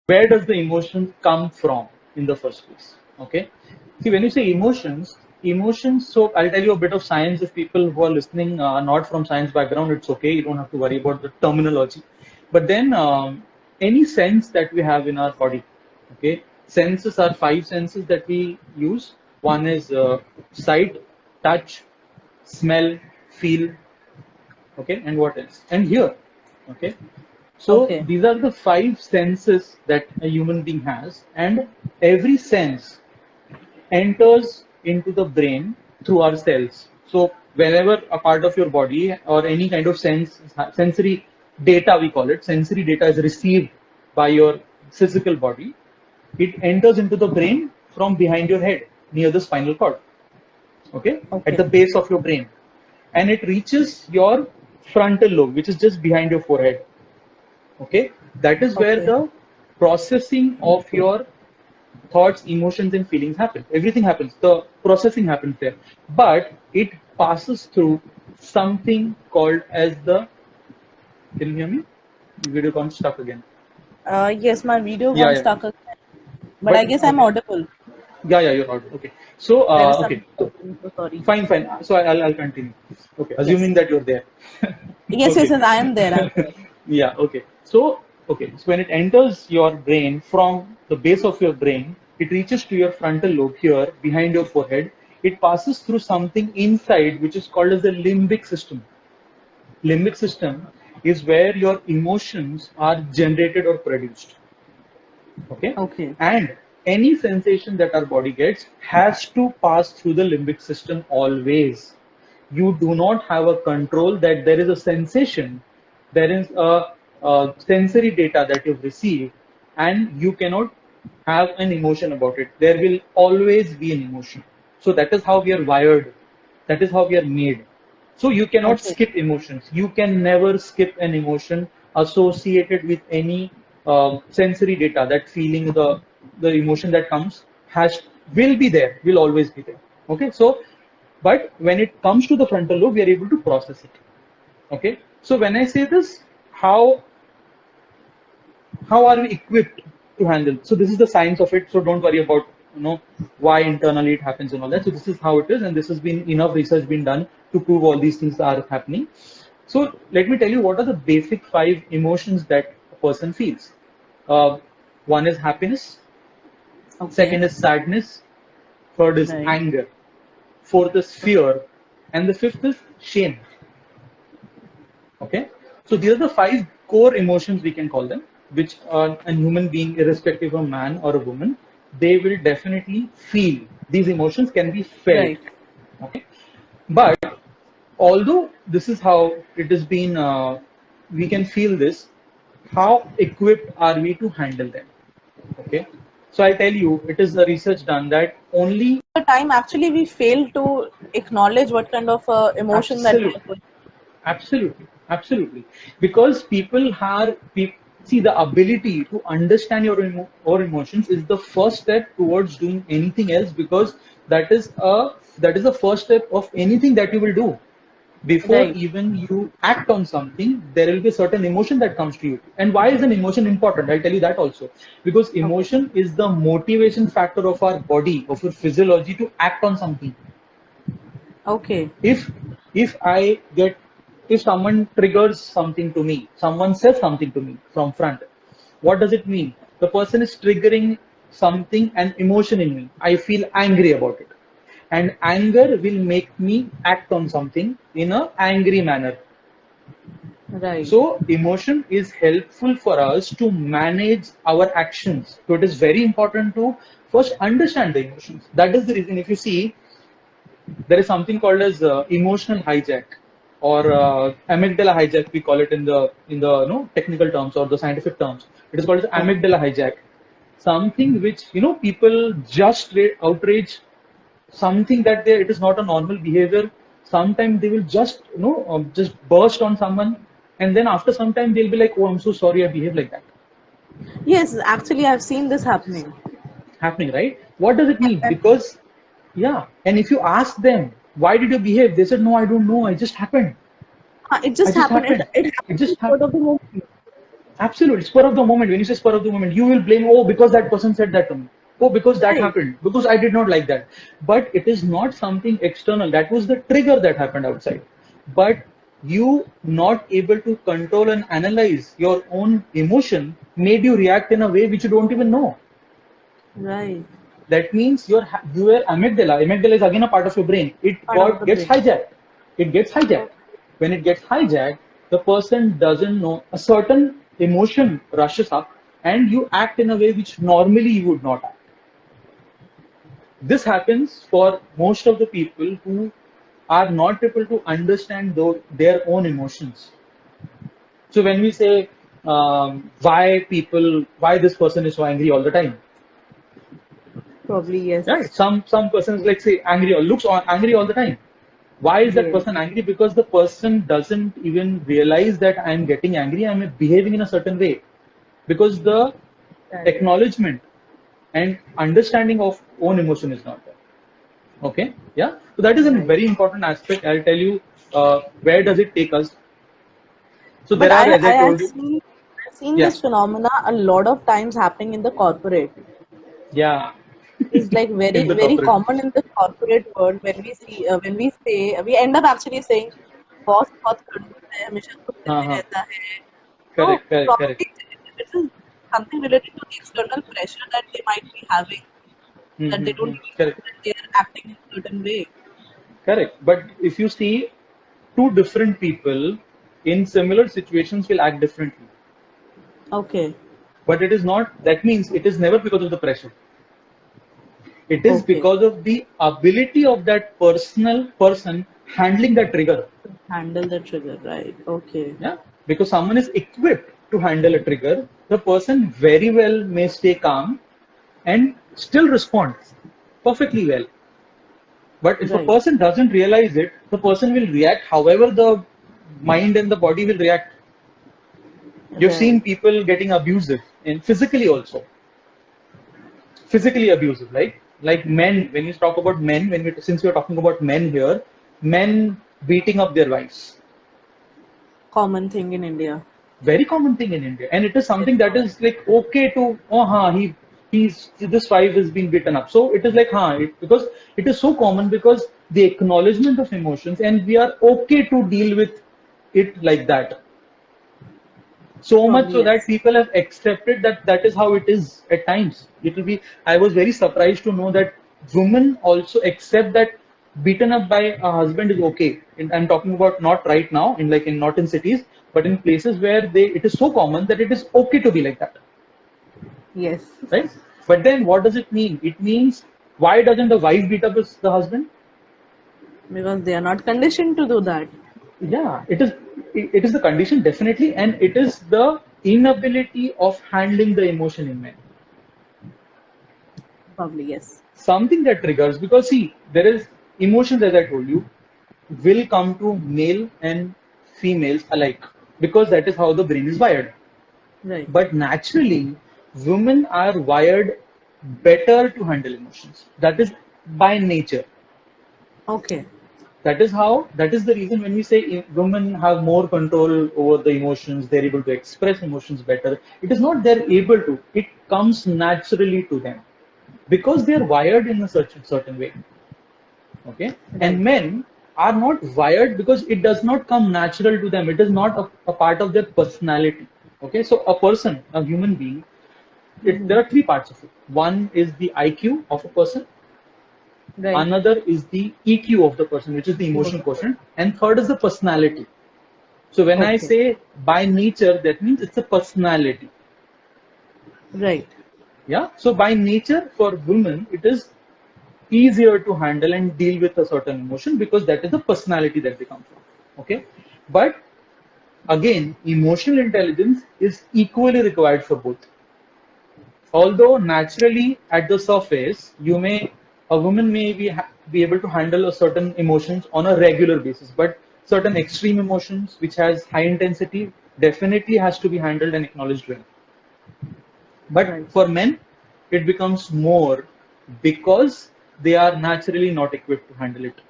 where does the emotion come from in the first place? Okay. See, when you say emotions, so I'll tell you a bit of science. If people who are listening are not from science background, it's okay. You don't have to worry about the terminology. But then, any sense that we have in our body, okay, senses are five senses that we use. One is sight, touch, smell, feel, okay, and what else? And hear, okay. So Okay. these are the five senses that a human being has, and every sense enters into the brain through our cells. So whenever a part of your body or any kind of sensory data, we call it, sensory data is received by your physical body, it enters into the brain from behind your head near the spinal cord, okay, at Okay. the base of your brain, and it reaches your frontal lobe, which is just behind your forehead. Okay, that is where Okay. the processing of your thoughts, emotions, and feelings happen. Everything happens. The processing happens there, but it passes through something called as the. Can you hear me? The video gone stuck again. Yes, my video Yeah, got yeah. stuck again, but I But guess I'm okay. audible. Yeah, yeah, you're audible. Okay. So, There is some okay. So, problem, so sorry. fine, fine. So I'll continue. Okay, Yes. assuming that you're there. Yes, yes, Okay. yes, I am there. I'm there. Yeah, okay. So, okay. So when it enters your brain from the base of your brain, it reaches to your frontal lobe here behind your forehead. It passes through something inside which is called as the limbic system. Limbic system is where your emotions are generated or produced. Okay, Okay. and any sensation that our body gets has to pass through the limbic system always. You do not have a control that there is a sensation, there is a sensory data that you've received, and you cannot have an emotion about it. There will always be an emotion. So that is how we are wired, that is how we are made. So you cannot Okay. skip emotions. You can never skip an emotion associated with any sensory data. That feeling, the emotion that comes has will be there, will always be there. Okay, so but when it comes to the frontal lobe, we are able to process it. Okay, so when I say this, how are we equipped to handle? So this is the science of it. So don't worry about why internally it happens and all that. So this is how it is, and this has been enough research been done to prove all these things are happening. So let me tell you what are the basic five emotions that a person feels. Uh, One is happiness, Okay. second is sadness, third is Right. anger, fourth is fear, and the fifth is shame. Okay, so these are the five core emotions we can call them, which a human being, irrespective of man or a woman, they will definitely feel. These emotions can be felt. Right. Okay, but although this is how it has been, we can feel this. How equipped are we to handle them? Okay, so I tell you, it is a research done that only The time actually we fail to acknowledge what kind of emotion that we are absolutely. going. Absolutely, absolutely. Because see the ability to understand your or emotions is the first step towards doing anything else. Because that is the first step of anything that you will do. Before Right. even you act on something, there will be a certain emotion that comes to you. And why is an emotion important? I'll tell you that also. Because Okay. emotion is the motivation factor of our body, of your physiology to act on something. Okay. If if i get if someone triggers something to me, someone says something to me from front, what does it mean? The person is triggering something, an emotion in me. I feel angry about it, and anger will make me act on something in a angry manner. Right. So emotion is helpful for us to manage our actions. So it is very important to first understand the emotions. That is the reason, if you see, there is something called as emotional hijack, or amygdala hijack, we call it in the technical terms or the scientific terms. It is called as Okay. amygdala hijack. Something which people just outrage, something that it is not a normal behavior. Sometimes they will just just burst on someone, and then after some time they'll be like, oh, I'm so sorry I behaved like that. Yes, actually, I've seen this happening. Happening, right? What does it mean? Because yeah, and if you ask them, why did you behave, they said, no, I don't know, I just happened. It I just just happened. It happened. it It happened in just spur happened. of the moment. Absolutely, spur of the moment. When you say spur of the moment, you will blame, oh, because that person said that to me. Oh, because that Right. happened. Because I did not like that. But it is not something external. That was the trigger that happened outside. But you not able to control and analyze your own emotion made you react in a way which you don't even know. Right. That means your amygdala is again a part of your brain. It Part of got the gets brain. hijacked. It gets hijacked. Okay. When it gets hijacked, the person doesn't know a certain emotion rushes up, and you act in a way which normally you would not act. This happens for most of the people who are not able to understand their own emotions. So when we say why this person is so angry all the time, Probably yes. right? Some persons like say angry or angry all the time. Why is that Yes. person angry? Because the person doesn't even realize that I'm getting angry. I'm behaving in a certain way because the Right. acknowledgement and understanding of own emotion is not there. Okay, yeah. So that is a Right. very important aspect. I'll tell you where does it take us. So But there are, as I told you, I've seen yeah, this phenomena a lot of times happening in the corporate. yeah, Is like in the very corporate. common in the corporate world when we see when we say we end up actually saying boss बहुत खड़ूस है हमेशा गुस्से हाँ में हाँ, रहता है तो correct, correct, correct. probably it is something related to the external pressure that they might be having that they don't even know Correct, that they are acting in a certain way. correct. But if you see, two different people in similar situations will act differently. Okay. But it is not, that means it is never because of the pressure. It is Okay. because of the ability of that personal person handling that trigger. Handle the trigger, right? Okay. Yeah. Because someone is equipped to handle a trigger, the person very well may stay calm and still respond perfectly well. But if a Right. person doesn't realize it, the person will react however the mind and the body will react. You've Right. seen people getting abusive and physically also. Physically abusive, like men. When you talk about men, since we are talking about men here, men beating up their wives, Common thing in India. very common thing in India, and it is Very something that common. is like okay to he's this wife is being beaten up, so it is like because it is so common because the acknowledgement of emotions, and we are okay to deal with it like that. So much Probably so that yes. people have accepted that that is how it is at times. It will be. I was very surprised to know that women also accept that beaten up by a husband is okay. And I'm talking about not right now in not in cities, but in places where it is so common that it is okay to be like that, Yes. right? But then what does it mean? It means why doesn't the wife beat up the husband? Because they are not conditioned to do that. Yeah, it is the condition definitely, and it is the inability of handling the emotion in men. Probably yes. Something that triggers, because see, there is emotions, as I told you, will come to male and females alike because that is how the brain is wired. Right. But naturally, women are wired better to handle emotions. That is by nature. Okay. That is the reason when we say women have more control over the emotions, they're able to express emotions better. It is not they're able to, it comes naturally to them because they're wired in a certain way. Okay, Right. and men are not wired because it does not come natural to them. It is not a part of their personality. Okay, so a person, a human being, Hmm. there are three parts of it. One is the IQ of a person, Right. another is the EQ of the person, which is the emotional quotient, and third is the personality. So when I Okay. say by nature, that means it's a personality. Right. Yeah, so by nature for women it is easier to handle and deal with a certain emotion because that is the personality that they come from. Okay, but again, emotional intelligence is equally required for both. Although naturally at the surface, a woman may be able to handle a certain emotions on a regular basis, but certain extreme emotions which has high intensity definitely has to be handled and acknowledged well. But Right. for men, it becomes more because they are naturally not equipped to handle it.